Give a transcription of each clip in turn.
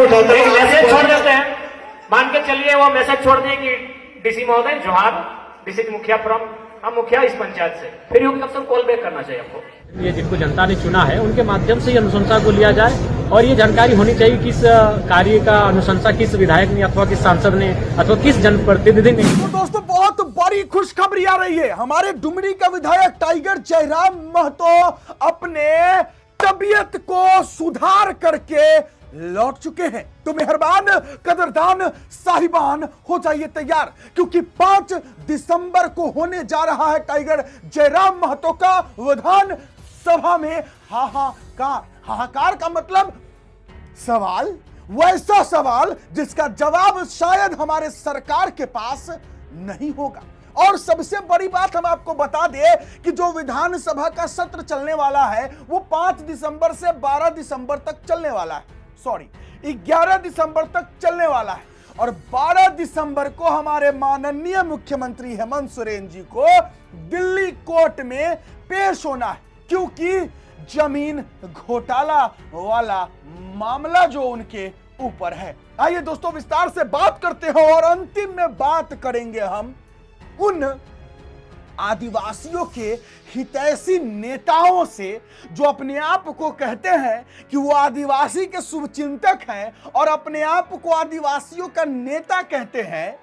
एक मैसेज छोड़ देते हैं, मान के चलिए वो मैसेज छोड़ दिए कि डीसी महोदय जोहार, डिस्ट्रिक्ट मुखिया फ्रॉम, हम मुखिया इस पंचायत से, फिर योग सब कॉल बैक करना चाहिए आपको। ये जिनको जनता ने चुना है उनके माध्यम से अनुशंसा को लिया जाए और ये जानकारी होनी चाहिए किस कार्य का अनुशंसा किस विधायक ने अथवा किस सांसद ने अथवा किस जनप्रतिनिधि ने। तो दोस्तों बहुत बड़ी खुशखबरी आ रही है। हमारे डुमरी का विधायक टाइगर जयराम महतो अपने तबीयत को सुधार करके लौट चुके हैं। तो मेहरबान कदरदान साहिबान हो जाइए तैयार, क्योंकि 5 दिसंबर को होने जा रहा है टाइगर जयराम महतो का विधान सभा में हाहाकार। हाहाकार का मतलब सवाल, वैसा सवाल जिसका जवाब शायद हमारे सरकार के पास नहीं होगा। और सबसे बड़ी बात हम आपको बता दें कि जो विधानसभा का सत्र चलने वाला है वो 5 दिसंबर से 12 दिसंबर तक चलने वाला है, 11 दिसंबर तक चलने वाला है। और 12 दिसंबर को हमारे माननीय मुख्यमंत्री हेमंत सोरेन जी को दिल्ली कोर्ट में पेश होना है, क्योंकि जमीन घोटाला वाला मामला जो उनके ऊपर है। आइए दोस्तों विस्तार से बात करते हैं और अंतिम में बात करेंगे हम उन आदिवासियों के हितैषी नेताओं से जो अपने आप को कहते हैं कि वो आदिवासी के शुभचिंतक हैं और अपने आप को आदिवासियों का नेता कहते हैं।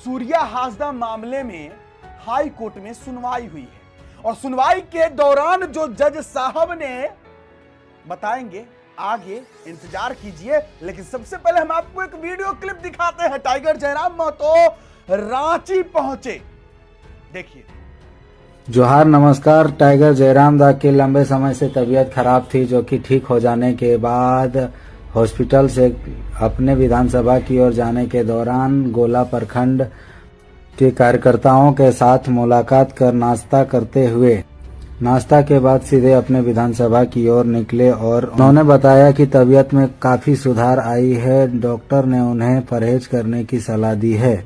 सूर्या हासदा मामले में हाई कोर्ट में सुनवाई हुई है और सुनवाई के दौरान जो जज साहब ने बताएंगे आगे, इंतजार कीजिए। लेकिन सबसे पहले हम आपको एक वीडियो क्लिप दिखाते हैं। टाइगर जयराम महतो रांची पहुंचे, देखिए। जोहार, नमस्कार। टाइगर जयराम दा की लंबे समय से तबीयत खराब थी, जो कि ठीक हो जाने के बाद हॉस्पिटल से अपने विधानसभा की ओर जाने के दौरान गोला प्रखंड के कार्यकर्ताओं के साथ मुलाकात कर नाश्ता के बाद सीधे अपने विधानसभा की ओर निकले और उन्होंने बताया कि तबीयत में काफी सुधार आई है। डॉक्टर ने उन्हें परहेज करने की सलाह दी है।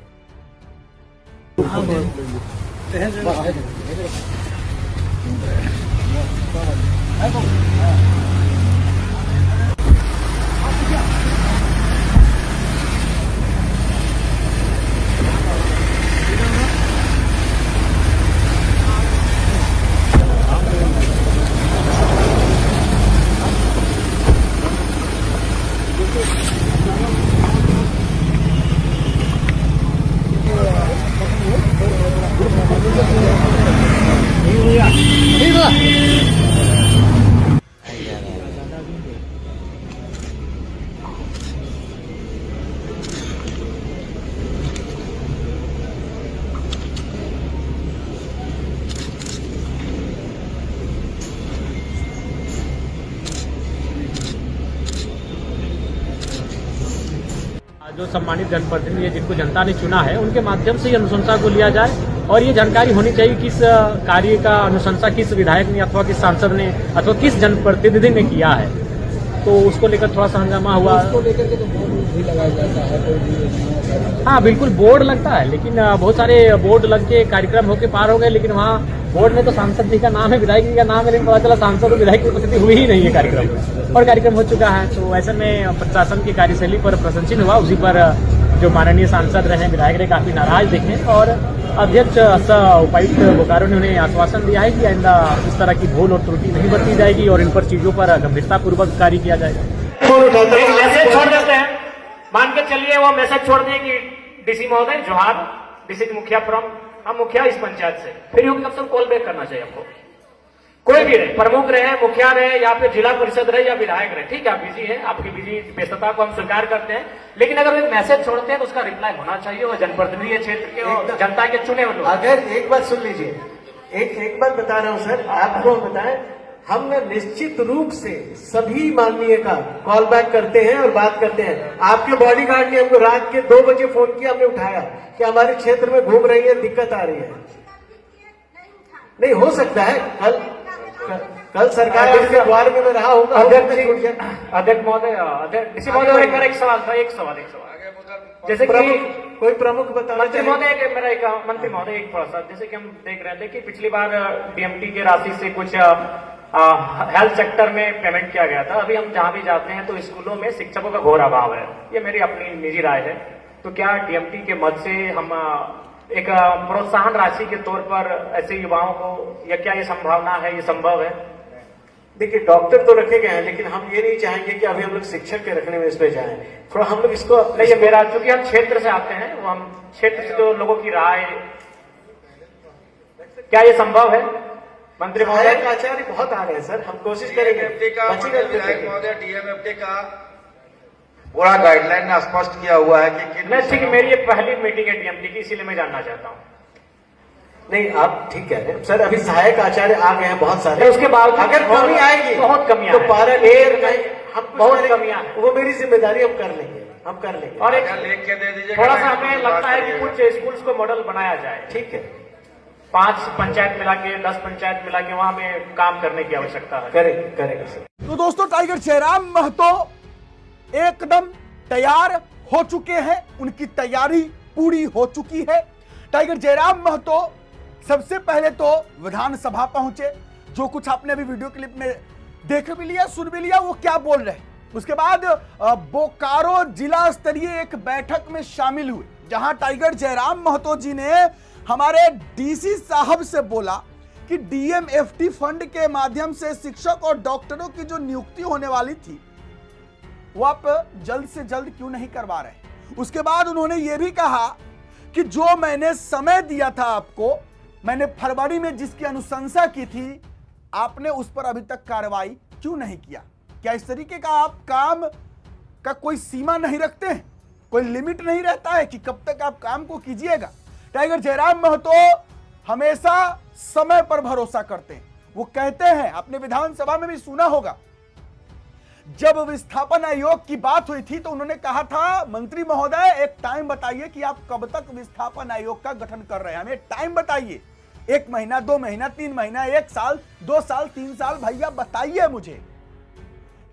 जो सम्मानित जनप्रतिनिधि जिनको जनता ने चुना है उनके माध्यम से अनुशंसा को लिया जाए और ये जानकारी होनी चाहिए किस कार्य का अनुशंसा किस विधायक ने अथवा किस सांसद ने अथवा किस जनप्रतिनिधि ने किया है। तो उसको लेकर थोड़ा सा हंगामा हुआ। उसको लेकर के तो बोर्ड भी लगाया जाता है। हाँ बिल्कुल बोर्ड लगता है, लेकिन बहुत सारे बोर्ड लग के कार्यक्रम होके पार हो गए, लेकिन वहाँ बोर्ड में तो सांसद जी का नाम है, विधायक जी का नाम है, लेकिन पता चला सांसद और विधायक की उपस्थिति हुई ही नहीं है कार्यक्रम, और कार्यक्रम हो चुका है। तो ऐसे में प्रशासन की कार्यशैली पर प्रशंसित हुआ। उसी पर जो माननीय सांसद रहे, विधायक रहे, काफी नाराज दिखे और अध्यक्ष उपायुक्त बोकारो ने उन्हें आश्वासन दिया है कि आइंदा इस तरह की भूल और त्रुटि नहीं बरती जाएगी और इन पर चीजों पर गंभीरतापूर्वक कार्य किया जाएगा। एक मैसेज छोड़ देते हैं, मान के चलिए वो मैसेज छोड़ दिए कि डीसी महोदय जोहार, डिस्ट्रिक्ट मुखिया फ्रॉम, हम मुखिया इस पंचायत से, फिर योग सब कॉल बैक करना चाहिए आपको। कोई भी रहे, प्रमुख रहे, मुखिया रहे या फिर जिला परिषद रहे या विधायक रहे, ठीक है आप बिजी है, आपकी बिजी व्यस्तता को हम स्वीकार करते हैं, लेकिन अगर एक मैसेज छोड़ते हैं तो उसका रिप्लाई होना चाहिए। वो जनप्रतिनिधि क्षेत्र के और जनता के चुने हुए लोग। अगर एक बात सुन लीजिए, एक बात बता रहा हूं सर, आपको बताएं, हम निश्चित रूप से सभी माननीय का कॉल बैक करते हैं और बात करते हैं। आपके बॉडीगार्ड ने हमको रात के 2 बजे फोन किया, हमने उठाया कि हमारे क्षेत्र में घूम रही है, दिक्कत आ रही है। नहीं हो सकता है कल सरकार के द्वार में मैं रहा होगा। अध्यक्ष महोदय, डीसी महोदय मेरा एक सवाल था, एक सवाल जैसे कि कोई प्रमुख बता, मंत्री महोदय, मेरा एक मंत्री महोदय एक थोड़ा सा, जैसे कि हम देख रहे थे कि पिछली बार डीएमटी के राशि से कुछ हेल्थ सेक्टर में पेमेंट किया गया था। अभी हम जहां भी जाते हैं तो स्कूलों में शिक्षकों का घोर अभाव है। ये मेरी अपनी निजी राय है। तो क्या डीएमटी के मद से हम एक प्रोत्साहन राशि के तौर पर ऐसे युवाओं को, या क्या ये संभावना है, ये संभव है? देखिए, डॉक्टर तो रखे गए हैं, लेकिन हम ये नहीं चाहेंगे कि अभी हम लोग शिक्षक के रखने में इस पे जाएं। थोड़ा हम लोग इसको नहीं, ये मेरा, चूंकि हम क्षेत्र से आते हैं, वो हम क्षेत्र से जो लोगों की राय, क्या ये संभव है मंत्री महोदय? सहायक आचार्य बहुत आ रहे हैं सर, हम कोशिश करेंगे। डीएमएफटी का पूरा गाइडलाइन में स्पष्ट किया हुआ है कि नहीं, ठीक है, मेरी ये पहली मीटिंग है डीएमटी की, इसीलिए मैं जानना चाहता हूँ। नहीं, आप ठीक कह रहे हैं सर। अभी सहायक आचार्य आ गए हैं बहुत सारे, उसके बाद अगर कमी आएगी, बहुत कमियां तो हैं। पारा लेकर हम कुछ बहुत करेंगे। कमियां हैं। वो मेरी जिम्मेदारी, हम कर लेंगे, हम कर लेंगे। और एक लिख के दे दीजिए। थोड़ा सा हमें लगता है कि कुछ स्कूल्स को मॉडल बनाया जाए। ठीक है, 5 पंचायत मिला के, 10 पंचायत मिला के वहां में काम करने की आवश्यकता है। करेंगे सर। तो दोस्तों, टाइगर जयराम महतो एकदम तैयार हो चुके हैं, उनकी तैयारी पूरी हो चुकी है। टाइगर जयराम महतो सबसे पहले तो विधानसभा पहुंचे। जो कुछ आपने अभी वीडियो क्लिप में देख भी लिया, सुन भी लिया, वो क्या बोल रहे हैं। उसके बाद बोकारो जिला स्तरीय एक बैठक में शामिल हुए, जहां टाइगर जयराम महतो जी ने हमारे डीसी साहब से बोला कि डीएमएफटी फंड के माध्यम से शिक्षक और डॉक्टरों की जो नियुक्ति होने वाली थी, वो आप जल्द से जल्द क्यों नहीं करवा रहे। उसके बाद उन्होंने ये भी कहा कि जो मैंने समय दिया था आपको, मैंने फरवरी में जिसकी अनुशंसा की थी, आपने उस पर अभी तक कार्रवाई क्यों नहीं किया। क्या इस तरीके का आप काम का कोई सीमा नहीं रखते हैं, कोई लिमिट नहीं रहता है कि कब तक आप काम को कीजिएगा। टाइगर जयराम महतो हमेशा समय पर भरोसा करते हैं। वो कहते हैं, आपने विधानसभा में भी सुना होगा, जब विस्थापन आयोग की बात हुई थी तो उन्होंने कहा था, मंत्री महोदय एक टाइम बताइए कि आप कब तक विस्थापन आयोग का गठन कर रहे हैं, हमें टाइम बताइए। 1 महीना, 2 महीना, 3 महीना, 1 साल, 2 साल, 3 साल, भैया बताइए मुझे।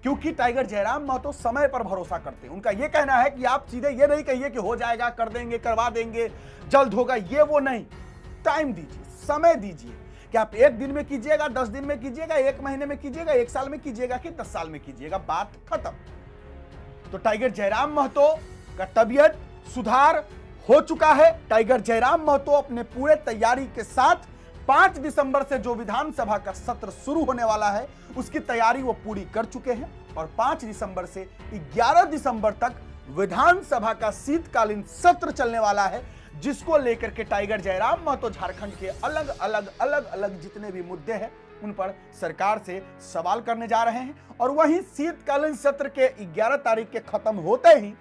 क्योंकि टाइगर जयराम महतो समय पर भरोसा करते हैं। उनका यह कहना है कि आप सीधे ये नहीं कहिए कि हो जाएगा, कर देंगे, करवा देंगे, जल्द होगा, ये वो नहीं। टाइम दीजिए, समय दीजिए कि आप 1 दिन में कीजिएगा, 10 दिन में कीजिएगा, 1 महीने में कीजिएगा, 1 साल में कीजिएगा कि 10 साल में कीजिएगा, बात खत्म। तो टाइगर जयराम महतो का तबीयत सुधार हो चुका है। टाइगर जयराम महतो अपने पूरे तैयारी के साथ 5 दिसंबर से जो विधानसभा का सत्र शुरू होने वाला है, उसकी तैयारी वो पूरी कर चुके हैं। और 5 दिसंबर से 11 दिसंबर तक विधानसभा का शीतकालीन सत्र चलने वाला है, जिसको लेकर के टाइगर जयराम महतो झारखंड के अलग अलग जितने भी मुद्दे हैं, उन पर सरकार से सवाल करने जा रहे हैं। और वहीं शीतकालीन सत्र के 11 तारीख के खत्म होते ही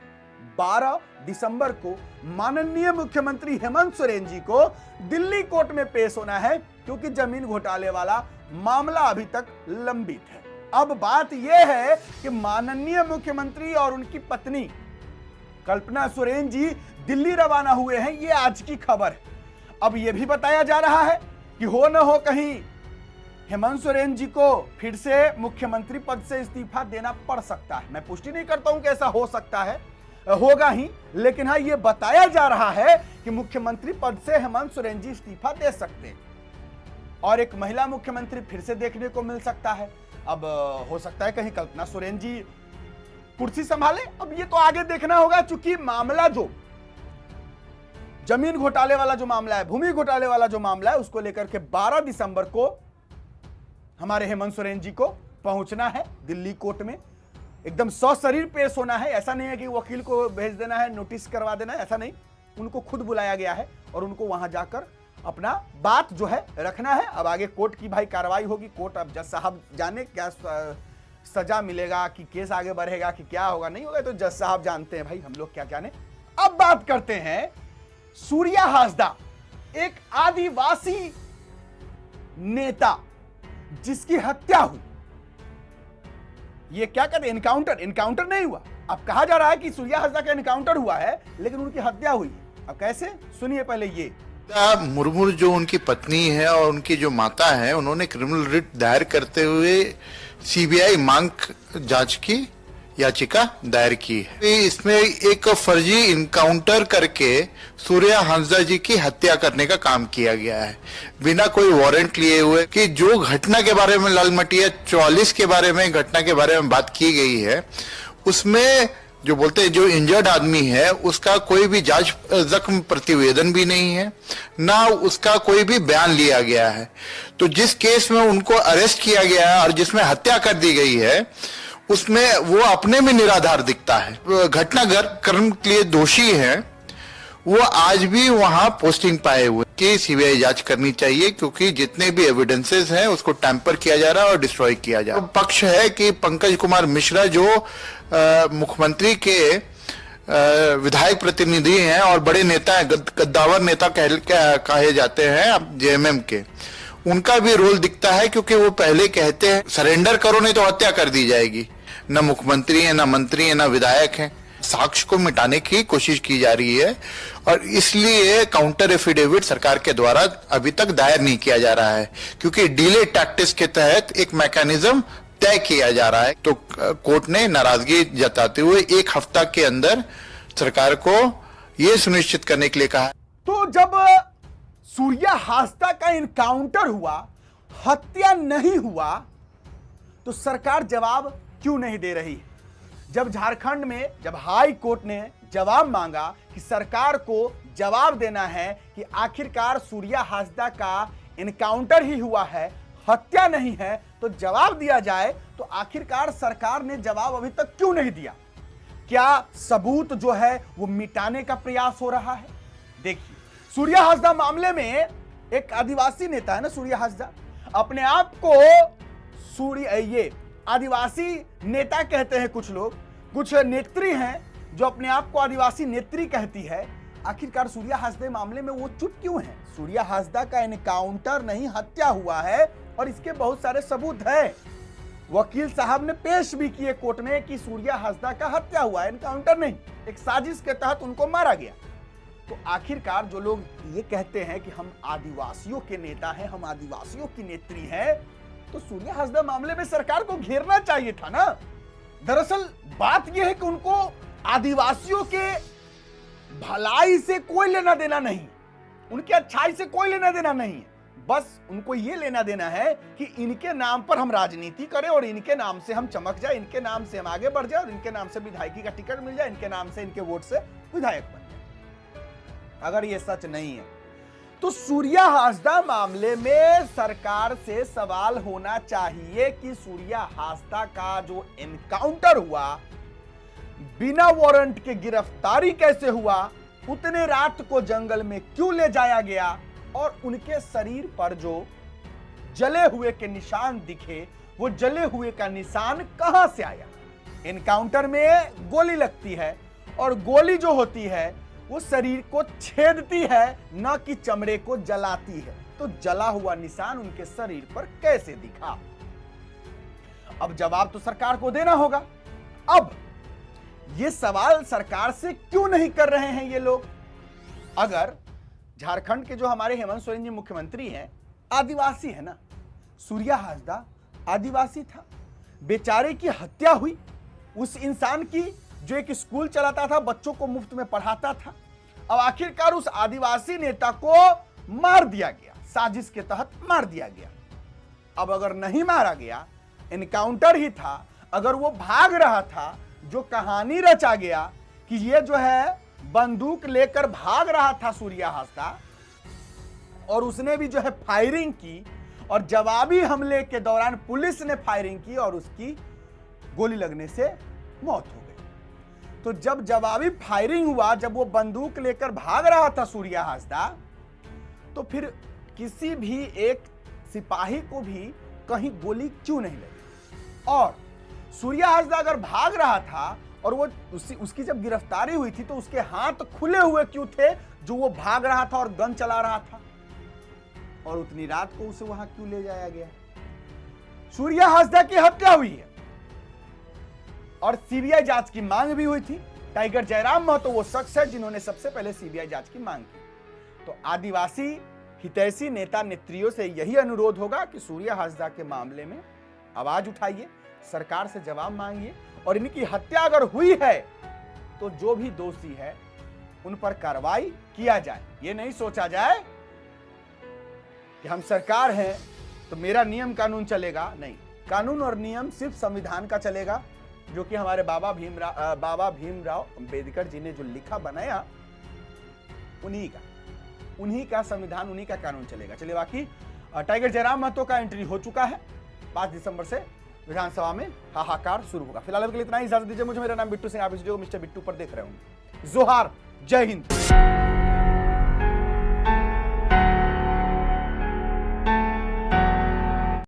12 दिसंबर को माननीय मुख्यमंत्री हेमंत सोरेन जी को दिल्ली कोर्ट में पेश होना है, क्योंकि जमीन घोटाले वाला मामला अभी तक लंबित है। अब बात यह है कि माननीय मुख्यमंत्री और उनकी पत्नी कल्पना सोरेन जी दिल्ली रवाना हुए हैं, ये आज की खबर है। अब यह भी बताया जा रहा है कि हो न हो कहीं हेमंत सोरेन जी को फिर से मुख्यमंत्री पद से इस्तीफा देना पड़ सकता है। मैं पुष्टि नहीं करता हूं कि ऐसा हो सकता है, होगा ही, लेकिन हाँ, यह बताया जा रहा है कि मुख्यमंत्री पद से हेमंत सोरेन जी इस्तीफा दे सकते हैं और एक महिला मुख्यमंत्री फिर से देखने को मिल सकता है। अब हो सकता है कहीं कल्पना सोरेन जी कुर्सी संभाले। अब ये तो आगे देखना होगा, चूंकि मामला जो जमीन घोटाले वाला जो मामला है, भूमि घोटाले वाला जो मामला है, उसको लेकर के 12 दिसंबर को हमारे हेमंत सोरेन जी को पहुंचना है दिल्ली कोर्ट में। एकदम सशरीर पेश होना है। ऐसा नहीं है कि वकील को भेज देना है, नोटिस करवा देना है, ऐसा नहीं। उनको खुद बुलाया गया है और उनको वहां जाकर अपना बात जो है रखना है। अब आगे कोर्ट की भाई कार्रवाई होगी। कोर्ट अब जज साहब जाने क्या सजा मिलेगा, कि केस आगे बढ़ेगा, कि क्या होगा नहीं होगा, तो जज साहब जानते हैं भाई, हम लोग क्या जाने। अब बात करते हैं सूर्या हासदा, एक आदिवासी नेता जिसकी हत्या हुई। ये क्या कहते हैं, इनकाउंटर नहीं हुआ। अब कहा जा रहा है कि सूर्या हासदा का इनकाउंटर हुआ है, लेकिन उनकी हत्या हुई है। अब कैसे, सुनिए पहले ये। मुर्मू जो उनकी पत्नी है और उनकी जो माता है, उन्होंने क्रिमिनल रिट दायर करते हुए सीबीआई मांग जांच की। याचिका दायर की है। इसमें एक फर्जी इनकाउंटर करके सूर्या हांसदा जी की हत्या करने का काम किया गया है, बिना कोई वारंट लिए हुए। कि जो घटना के बारे में लालमटिया 44 के बारे में घटना के बारे में बात की गई है, उसमें जो बोलते हैं जो इंजर्ड आदमी है उसका कोई भी जांच जख्म प्रतिवेदन भी नहीं है, ना उसका कोई भी बयान लिया गया है। तो जिस केस में उनको अरेस्ट किया गया है और जिसमें हत्या कर दी गई है, उसमें वो अपने में निराधार दिखता है। घटना कर्म के लिए दोषी है, वो आज भी वहां पोस्टिंग पाए हुए कि सीबीआई जांच करनी चाहिए, क्योंकि जितने भी एविडेंसेस हैं उसको टैंपर किया जा रहा है और डिस्ट्रॉय किया जा रहा है। पक्ष है कि पंकज कुमार मिश्रा जो मुख्यमंत्री के विधायक प्रतिनिधि हैं और बड़े नेता हैं, कद्दावर नेता कहे जाते हैं जेएमएम के, उनका भी रोल दिखता है, क्योंकि वो पहले कहते हैं सरेंडर करो नहीं तो हत्या कर दी जाएगी। न मुख्यमंत्री है, न मंत्री है, न विधायक है। साक्ष्य को मिटाने की कोशिश की जा रही है और इसलिए काउंटर एफिडेविट सरकार के द्वारा अभी तक दायर नहीं किया जा रहा है, क्योंकि डिले टैक्टिस के तहत एक मैकेनिज्म तय किया जा रहा है। तो कोर्ट ने नाराजगी जताते हुए 1 हफ्ता के अंदर सरकार को यह सुनिश्चित करने के लिए कहा। तो जब सूर्या हांसदा का इनकाउंटर हुआ, हत्या नहीं हुआ, तो सरकार जवाब क्यों नहीं दे रही? जब झारखंड में जब हाई कोर्ट ने जवाब मांगा कि सरकार को जवाब देना है कि आखिरकार सूर्या हांसदा का इनकाउंटर ही हुआ है, हत्या नहीं है, तो जवाब दिया जाए, तो आखिरकार सरकार ने जवाब अभी तक क्यों नहीं दिया? क्या सबूत जो है वो मिटाने का प्रयास हो रहा है? देखिए, सूर्या हांसदा मामले में एक आदिवासी नेता है ना, सूर्या हांसदा अपने आप को ये आदिवासी नेता कहते हैं कुछ लोग, कुछ नेत्री हैं जो अपने आप को आदिवासी नेत्री कहती है। आखिरकार सूर्या हांसदा मामले में वो चुप क्यों है? सूर्या हांसदा का एनकाउंटर नहीं, हत्या हुआ है और इसके बहुत सारे सबूत हैं। वकील साहब ने पेश भी किए कोर्ट में कि सूर्या हांसदा का हत्या हुआ है, एनकाउंटर नहीं, एक साजिश के तहत उनको मारा गया। तो आखिरकार जो लोग ये कहते हैं कि हम आदिवासियों के नेता हैं, हम आदिवासियों की नेत्री हैं, तो सूर्या हांसदा मामले में सरकार को घेरना चाहिए था ना। दरअसल बात यह है कि उनको आदिवासियों के भलाई से कोई लेना देना नहीं, उनकी अच्छाई से कोई लेना देना नहीं है। बस उनको यह लेना देना है कि इनके नाम पर हम राजनीति करें और इनके नाम से हम चमक जाए, इनके नाम से हम आगे बढ़ जाए और इनके नाम से विधायकी का टिकट मिल जाए, इनके नाम से, इनके वोट से विधायक बन जाए। अगर यह सच नहीं है तो सूर्या हांसदा मामले में सरकार से सवाल होना चाहिए कि सूर्या हांसदा का जो एनकाउंटर हुआ, बिना वारंट के गिरफ्तारी कैसे हुआ, उतने रात को जंगल में क्यों ले जाया गया और उनके शरीर पर जो जले हुए के निशान दिखे, वो जले हुए का निशान कहां से आया? एनकाउंटर में गोली लगती है और गोली जो होती है वो शरीर को छेदती है, न कि चमड़े को जलाती है। तो जला हुआ निशान उनके शरीर पर कैसे दिखा? अब जवाब तो सरकार को देना होगा। अब ये सवाल सरकार से क्यों नहीं कर रहे हैं ये लोग? अगर झारखंड के जो हमारे हेमंत सोरेन जी मुख्यमंत्री हैं, आदिवासी है ना, सूर्या हांसदा आदिवासी था, बेचारे की हत्या हुई, उस इंसान की जो एक स्कूल चलाता था, बच्चों को मुफ्त में पढ़ाता था। अब आखिरकार उस आदिवासी नेता को मार दिया गया, साजिश के तहत मार दिया गया। अब अगर नहीं मारा गया, एनकाउंटर ही था, अगर वो भाग रहा था, जो कहानी रचा गया कि ये जो है बंदूक लेकर भाग रहा था सूर्या हांसदा और उसने भी जो है फायरिंग की और जवाबी हमले के दौरान पुलिस ने फायरिंग की और उसकी गोली लगने से मौत हो गई। तो जब जवाबी फायरिंग हुआ, जब वो बंदूक लेकर भाग रहा था सूर्या हांसदा, तो फिर किसी भी एक सिपाही को भी कहीं गोली क्यों नहीं लगी? और सूर्या हांसदा अगर भाग रहा था और वो उसकी जब गिरफ्तारी हुई थी तो उसके हाथ खुले हुए क्यों थे, जो वो भाग रहा था और गन चला रहा था? और उतनी रात को उसे वहां क्यों ले जाया गया? सूर्या हांसदा की हत्या हुई है और सीबीआई जांच की मांग भी हुई थी। टाइगर जयराम महतो वो शख्स है जिन्होंने सबसे पहले सीबीआई जांच की मांग की। तो आदिवासी हितैषी नेता नेत्रियों से यही अनुरोध होगा कि सूर्या हांसदा के मामले में आवाज उठाइए, सरकार से जवाब मांगिए और इनकी हत्या अगर हुई है तो जो भी दोषी है उन पर कार्रवाई किया जाए। ये नहीं सोचा जाए कि हम सरकार हैं तो मेरा नियम कानून चलेगा। नहीं, कानून और नियम सिर्फ संविधान का चलेगा, जो कि हमारे बाबा भीमराव अंबेडकर जी ने जो लिखा बनाया उन्हीं का संविधान, उन्हीं का कानून चलेगा। चलिए, बाकी टाइगर जयराम महतो का एंट्री हो चुका है। 5 दिसंबर से विधानसभा में हाहाकार शुरू होगा। फिलहाल के लिए इतना ही, इजाजत दीजिए मुझे। मेरा नाम बिट्टू सिंह, आप इस वीडियो को मिस्टर बिट्टू पर देख रहे होंगे। जोहार, जय हिंद।